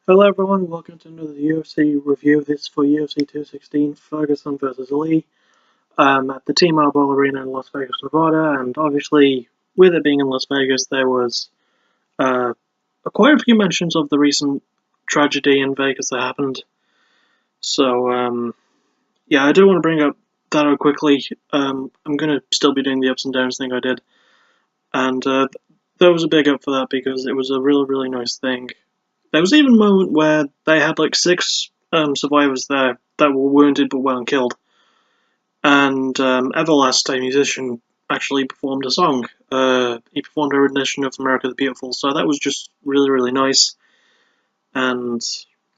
Hello everyone, welcome to another UFC review. This for UFC 216, Ferguson versus Lee, at the T-Mobile Arena in Las Vegas, Nevada, and obviously, with it being in Las Vegas, there was quite a few mentions of the recent tragedy in Vegas that happened. So, yeah, I do want to bring up that out quickly. I'm going to still be doing the ups and downs thing I did, and there was a big up for that because it was a really, really nice thing. There was even a moment where they had like six survivors there that were wounded but weren't killed, and Everlast, a musician, actually performed a song. He performed a rendition of "America the Beautiful," so that was just really, really nice. And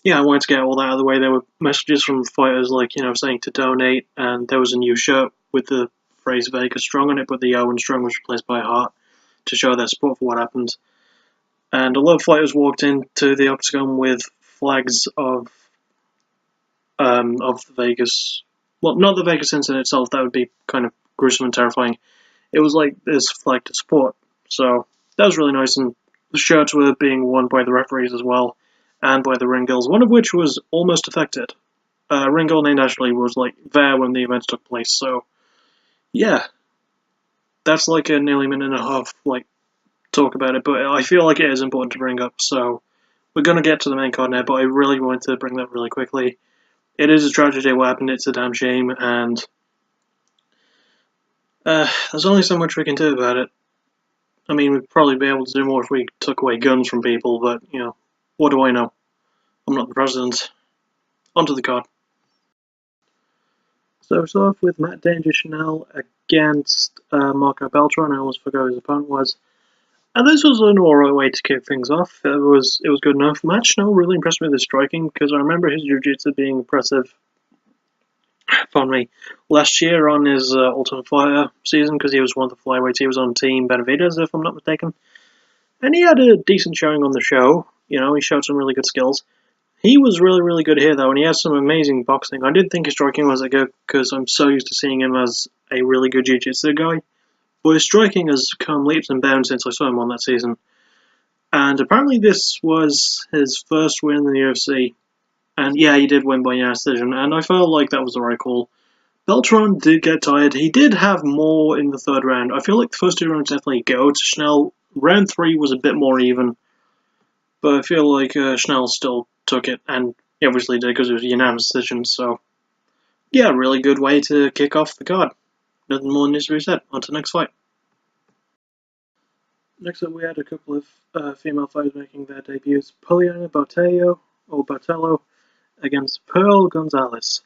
yeah, I wanted to get all that out of the way. There were messages from fighters like saying to donate, and there was a new shirt with the phrase "Vegas Strong" on it, but the O in Strong was replaced by a heart to show their support for what happened. And a lot of fighters walked into the octagon with flags of the Vegas. Well, not the Vegas incident itself. That would be kind of gruesome and terrifying. It was like this flag to support. So that was really nice. And the shirts were being worn by the referees as well, and by the ring girls. One of which was almost affected. Ring girl named Ashley was like there when the event took place. So yeah, that's like a nearly minute and a half like talk about it, but I feel like it is important to bring up, so we're going to get to the main card now, but I really wanted to bring that really quickly. It is a tragedy what happened, it's a damn shame, and there's only so much we can do about it. I mean, we'd probably be able to do more if we took away guns from people, but, what do I know? I'm not the president. Onto the card. So we start off with Matt Danger Chanel against Marco Beltran. I almost forgot who his opponent was. And this was an alright way to kick things off. It was good enough. Matt Schnell really impressed me with his striking because I remember his jiu-jitsu being impressive. Pardon me. Last year on his Ultimate Fighter season, because he was one of the flyweights, he was on Team Benavidez, if I'm not mistaken, and he had a decent showing on the show. He showed some really good skills. He was really, really good here though, and he has some amazing boxing. I didn't think his striking was that good because I'm so used to seeing him as a really good jiu-jitsu guy. But his striking has come leaps and bounds since I saw him on that season. And apparently this was his first win in the UFC. And yeah, he did win by unanimous decision, and I felt like that was the right call. Beltran did get tired. He did have more in the third round. I feel like the first two rounds definitely go to Schnell. Round 3 was a bit more even. But I feel like Schnell still took it, and he obviously did because it was a unanimous decision. So yeah, really good way to kick off the card. Nothing more needs to be said. On to the next fight. Next up, we had a couple of female fighters making their debuts. Poliana Botello, against Pearl Gonzalez.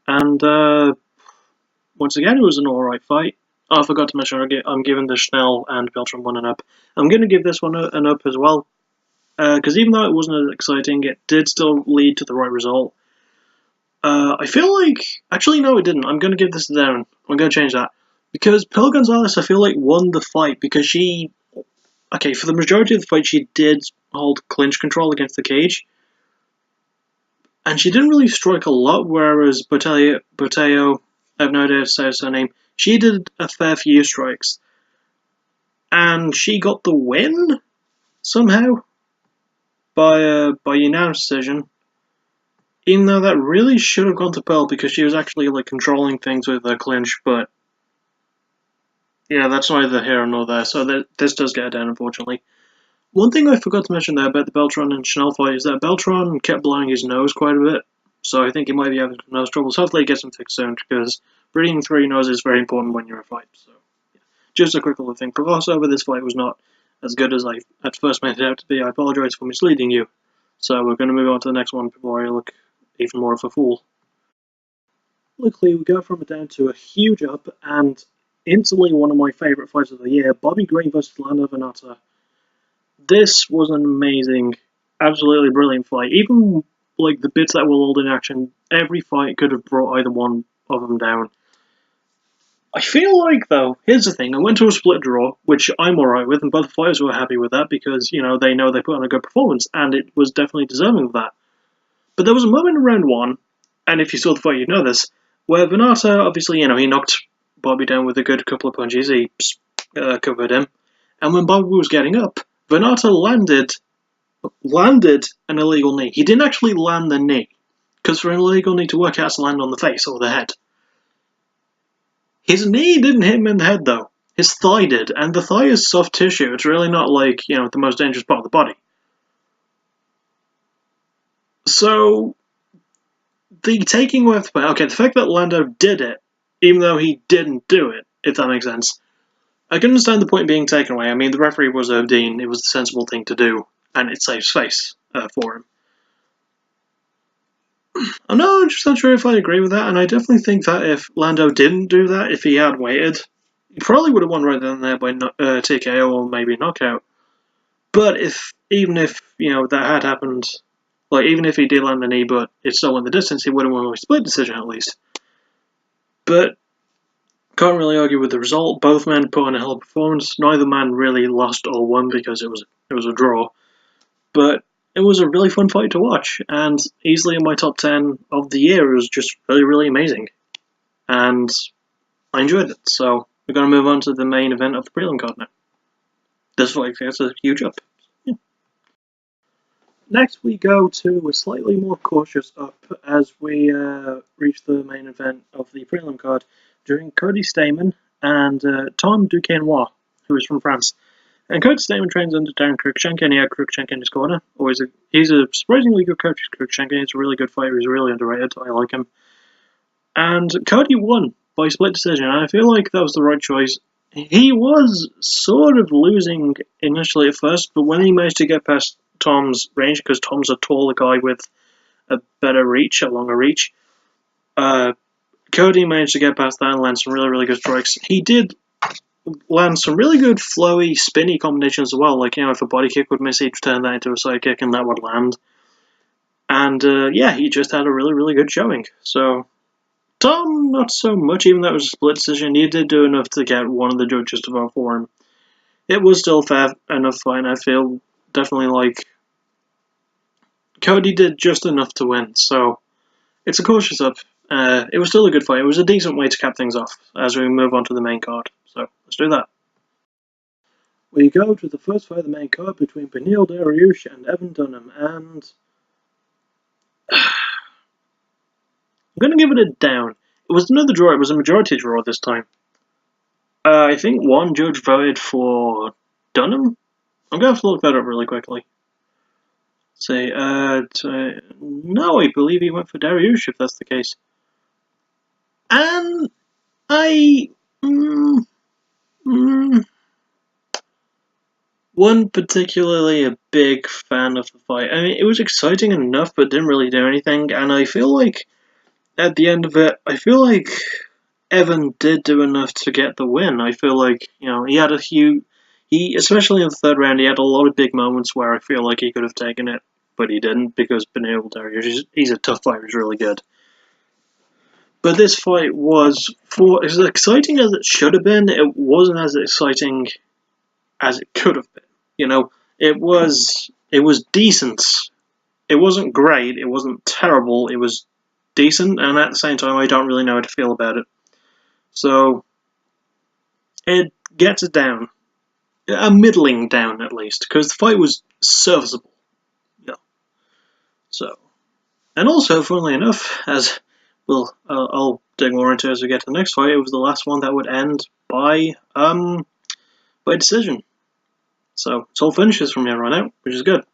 And once again, it was an alright fight. Oh, I forgot to mention, I'm giving the Schnell and Beltran one an up. I'm going to give this one an up as well. Because even though it wasn't as exciting, it did still lead to the right result. I feel like... Actually, no, it didn't. I'm going to give this a down. I'm going to change that. Because Pearl Gonzalez, I feel like, won the fight because she... Okay, for the majority of the fight, she did hold clinch control against the cage. And she didn't really strike a lot, whereas Botello, I have no idea how to say her name, she did a fair few strikes. And she got the win, somehow, by unanimous decision. Even though that really should have gone to Pearl because she was actually like controlling things with her clinch, but yeah, that's neither here nor there, so this does get it down, unfortunately. One thing I forgot to mention there about the Beltran and Schnell fight is that Beltran kept blowing his nose quite a bit, so I think he might be having nose troubles. Hopefully he gets them fixed soon, because breathing through your nose is very important when you're in a fight. So, yeah. Just a quick little thing. Progress over this fight was not as good as I at first made it out to be. I apologise for misleading you. So we're going to move on to the next one before I look even more of a fool. Luckily, we go from a down to a huge up, and instantly one of my favourite fights of the year, Bobby Green vs. Lando Vannata. This was an amazing, absolutely brilliant fight. Even like the bits that were lulled in action, every fight could have brought either one of them down. I feel like, though, here's the thing, I went to a split draw, which I'm alright with, and both fighters were happy with that because, they know they put on a good performance, and it was definitely deserving of that. But there was a moment in round 1, and if you saw the fight you'd know this, where Vannata, obviously, he knocked Bobby down with a good couple of punches, he covered him, and when Bobby was getting up, Vannata landed landed an illegal knee. He didn't actually land the knee, because for an illegal knee to work, it has to land on the face or the head. His knee didn't hit him in the head, though. His thigh did, and the thigh is soft tissue. It's really not like, the most dangerous part of the body. So, the taking away of the play, okay, the fact that Lando did it, even though he didn't do it, if that makes sense, I can understand the point being taken away. I mean, the referee was Dean, it was the sensible thing to do, and it saves face for him. I'm just not sure if I agree with that, and I definitely think that if Lando didn't do that, if he had waited, he probably would have won right then and there by TKO or maybe knockout. But even if that had happened, like even if he did land the knee, but it still went the distance, he would have won by split decision at least. But can't really argue with the result. Both men put on a hell of a performance. Neither man really lost or won because it was a draw. But it was a really fun fight to watch, and easily in my top 10 of the year. It was just really, really amazing. And I enjoyed it. So we're going to move on to the main event of the prelim card now. This fight gets a huge up. Yeah. Next we go to a slightly more cautious up as we reach the main event of the prelim card during Cody Stamann and Tom Duquesnoy, who is from France. And Coach Stamann trains under Darren Cruikshank, and he had Cruikshank in his corner. He's a surprisingly good coach, Cruikshank. He's a really good fighter. He's really underrated. I like him. And Cody won by split decision, and I feel like that was the right choice. He was sort of losing initially at first, but when he managed to get past Tom's range, because Tom's a taller guy with a better reach, a longer reach, Cody managed to get past that and land some really, really good strikes. He did land some really good flowy, spinny combinations as well. Like, if a body kick would miss, he'd turn that into a side kick and that would land. And, he just had a really, really good showing. So, Tom, not so much, even though it was a split decision. He did do enough to get one of the judges to vote for him. It was still fair enough fight, and I feel definitely like Cody did just enough to win. So, it's a cautious up. It was still a good fight. It was a decent way to cap things off as we move on to the main card. So, let's do that. We go to the first fight of the main card between Beneil Dariush and Evan Dunham, and I'm going to give it a down. It was another draw. It was a majority draw this time. I think one judge voted for Dunham. I'm going to have to look that up really quickly. No, I believe he went for Dariush, if that's the case. And I wasn't particularly a big fan of the fight. I mean, it was exciting enough, but didn't really do anything. And I feel like at the end of it, I feel like Evan did do enough to get the win. I feel like he had especially in the third round, he had a lot of big moments where I feel like he could have taken it, but he didn't because Beneil Dariush, he's a tough fighter. He's really good. But this fight was, for as exciting as it should have been, it wasn't as exciting as it could have been. It was decent. It wasn't great. It wasn't terrible. It was decent, and at the same time, I don't really know how to feel about it. So it gets it down, a middling down at least, because the fight was serviceable. So, and also, funnily enough, as I'll dig more into as we get to the next fight, it was the last one that would end by decision. So it's all finishes from here on out, which is good.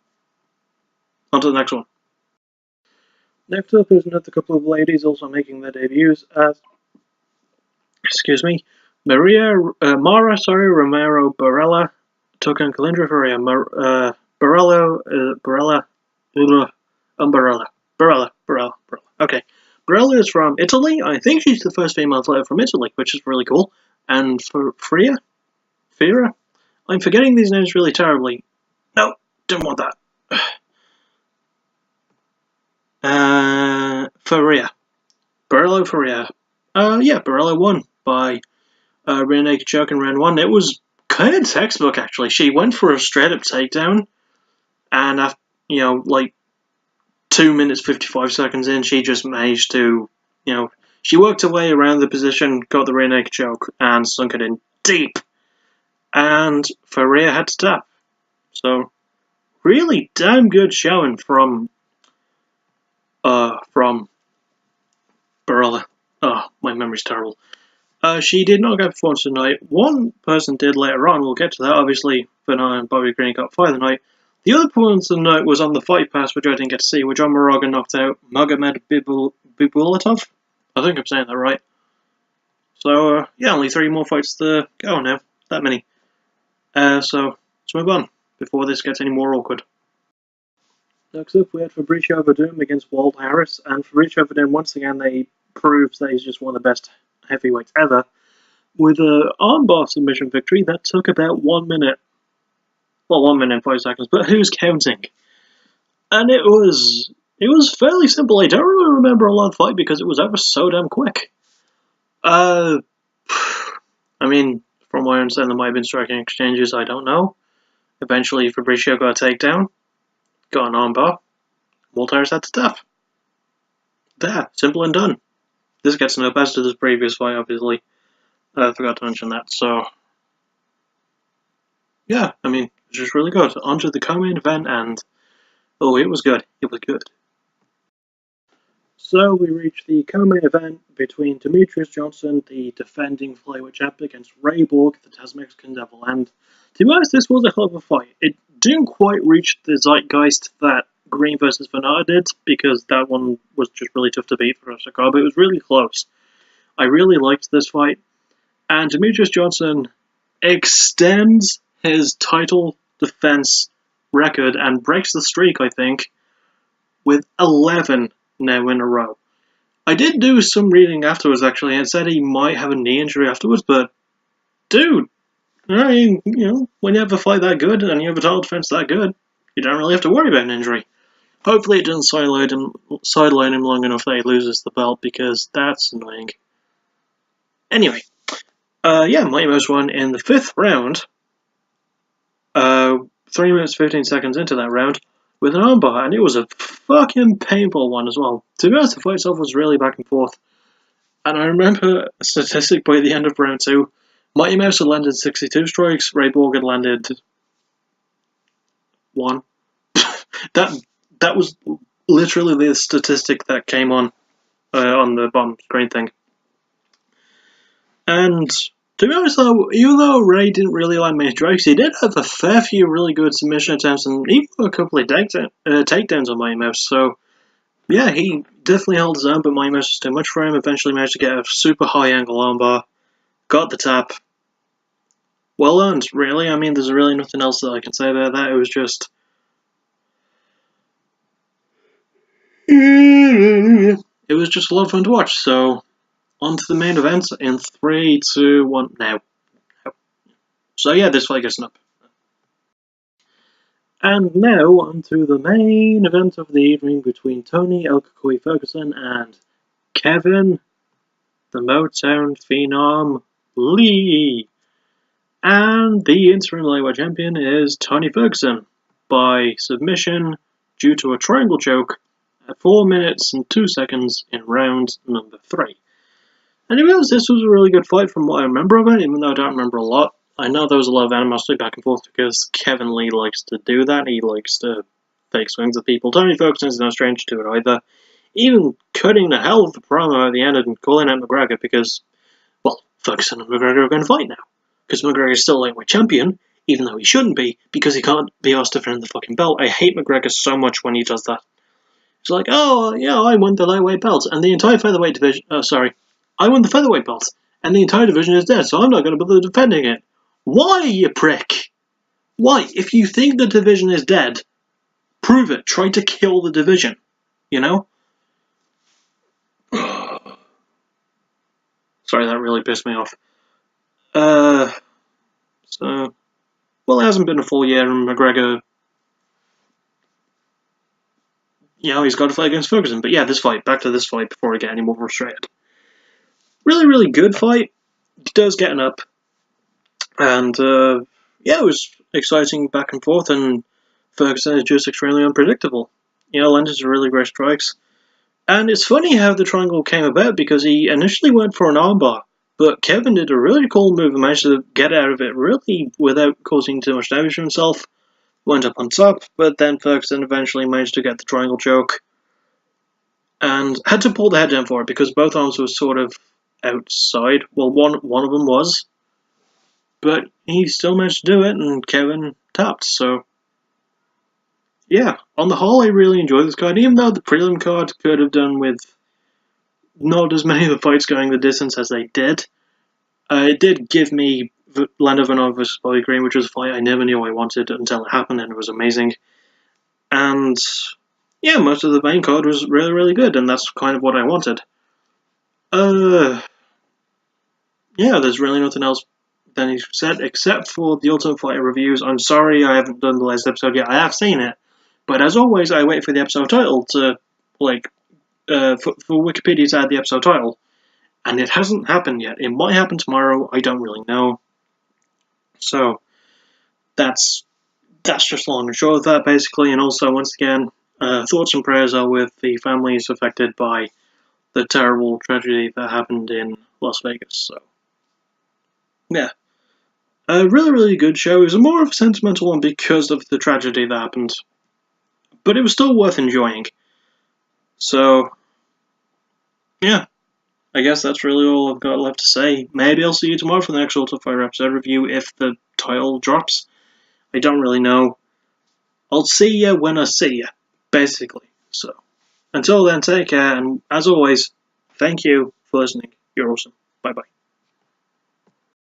On to the next one. Next up is another couple of ladies also making their debuts as, Mara Romero Barella took on Kalindra Faria. Barella. Okay. Barella is from Italy. I think she's the first female fighter from Italy, which is really cool. And for Fira? I'm forgetting these names really terribly. No, didn't want that. Faria. Barella Faria. Barella won by rear naked choke in round 1. It was kind of textbook, actually. She went for a straight up takedown, and after, 2 minutes 55 seconds in, she just managed to, she worked her way around the position, got the rear naked choke, and sunk it in deep. And Faria had to tap. So, really damn good showing from Barella. Oh, my memory's terrible. She did not get performance tonight. One person did later on. We'll get to that. Obviously, Phenom and Bobby Green got fight tonight. The other performance tonight was on the Fight Pass, which I didn't get to see, where John Moraga knocked out Magomed Bibulatov. I think I'm saying that right. So, yeah, only 3 more fights to go now. That many. So, let's move on, before this gets any more awkward. Next up, we had Fabricio Verdum against Walt Harris, and Fabricio Verdum, once again, they proved that he's just one of the best heavyweights ever, with an armbar submission victory that took about 1 minute. Well, 1 minute and 5 seconds, but who's counting? And it was fairly simple. I don't really remember a long fight because it was ever so damn quick. I mean, from what I understand, there might have been striking exchanges, I don't know. Eventually, Fabricio got a takedown, got an armbar. Walt Harris had to tap. There, simple and done. This gets no best of this previous fight, obviously. I forgot to mention that, so... yeah, I mean, it's just really good. On to the co-main event, and... oh, it was good. It was good. So, we reached the co-main event between Demetrious Johnson, the defending flyweight champion, against Ray Borg, the Tazmexican Devil, and... to be honest, this was a hell of a fight. It didn't quite reach the zeitgeist that Green vs. Phenom did, because that one was just really tough to beat for us, but it was really close. I really liked this fight, and Demetrious Johnson extends his title defense record and breaks the streak, I think, with 11 now in a row. I did do some reading afterwards, actually, and it said he might have a knee injury afterwards, but dude, I mean, you know, when you have a fight that good and you have a title defense that good, you don't really have to worry about an injury. Hopefully it doesn't sideline him long enough that he loses the belt, because that's annoying. Anyway, yeah, Mighty Mouse won in the 5th round, 3 minutes 15 seconds into that round, with an armbar, and it was a fucking painful one as well. To be honest, the fight itself was really back and forth, and I remember a statistic by the end of round 2, Mighty Mouse had landed 62 strikes, Ray Borg had landed 1. That was literally the statistic that came on the bottom screen thing. And to be honest though, even though Ray didn't really land many strikes, he did have a fair few really good submission attempts and even a couple of takedowns on Mighty Mouse. So yeah, he definitely held his own, but Mighty Mouse was too much for him. Eventually managed to get a super high angle armbar, got the tap. Well earned, really. I mean, there's really nothing else that I can say about that. It was just... it was just a lot of fun to watch, so on to the main event in 3, 2, 1, now. So yeah, this fight gets up. And now on to the main event of the evening between Tony El Cucuy Ferguson and Kevin, the Motown Phenom, Lee. And the interim lightweight champion is Tony Ferguson by submission due to a triangle choke at 4 minutes and 2 seconds in round number 3. And to be honest, this was a really good fight from what I remember of it, even though I don't remember a lot. I know there was a lot of animosity back and forth because Kevin Lee likes to do that. He likes to fake swings at people. Tony Ferguson is no stranger to it either. Even cutting the hell of the promo at the end and calling out McGregor because, well, Ferguson and McGregor are going to fight now. Because McGregor is still lightweight champion, even though he shouldn't be, because he can't be asked to defend the fucking belt. I hate McGregor so much when he does that. It's like, oh, yeah, I won the lightweight belt, and the entire featherweight division... I won the featherweight belt, and the entire division is dead, so I'm not going to bother defending it. Why, you prick? Why? If you think the division is dead, prove it. Try to kill the division. You know? Sorry, that really pissed me off. So... well, it hasn't been a full year, and McGregor... you know, he's got to fight against Ferguson. But yeah, this fight. Back to this fight before I get any more frustrated. Really, really good fight. He does get an up. And, yeah, it was exciting back and forth, and Ferguson is just extremely unpredictable. You know, landed some really great strikes. And it's funny how the triangle came about, because he initially went for an armbar, but Kevin did a really cool move and managed to get out of it really without causing too much damage to himself. went up on top, but then Ferguson eventually managed to get the triangle choke and had to pull the head down for it because both arms were sort of outside. Well, one of them was, but he still managed to do it, and Kevin tapped. So yeah, on the whole, I really enjoyed this card, even though the prelim card could have done with not as many of the fights going the distance as they did. It did give me Lando Vanov vs. Bobby Green, which was a fight I never knew I wanted until it happened, and it was amazing. And yeah, most of the main card was really, really good, and that's kind of what I wanted. Yeah, there's really nothing else than he said, except for the Ultimate Fighter reviews. I'm sorry I haven't done the last episode yet. I have seen it, but as always, I wait for the episode title to, for Wikipedia to add the episode title, and it hasn't happened yet. It might happen tomorrow. I don't really know. So that's just long and short of that, basically. And also, once again, thoughts and prayers are with the families affected by the terrible tragedy that happened in Las Vegas. So yeah. A really, really good show. It was more of a sentimental one because of the tragedy that happened, but it was still worth enjoying. So, yeah, I guess that's really all I've got left to say. Maybe I'll see you tomorrow for the next Ultimate Fighter episode review if the title drops. I don't really know. I'll see ya when I see ya, basically. So, until then, take care, and as always, thank you for listening. You're awesome. Bye-bye.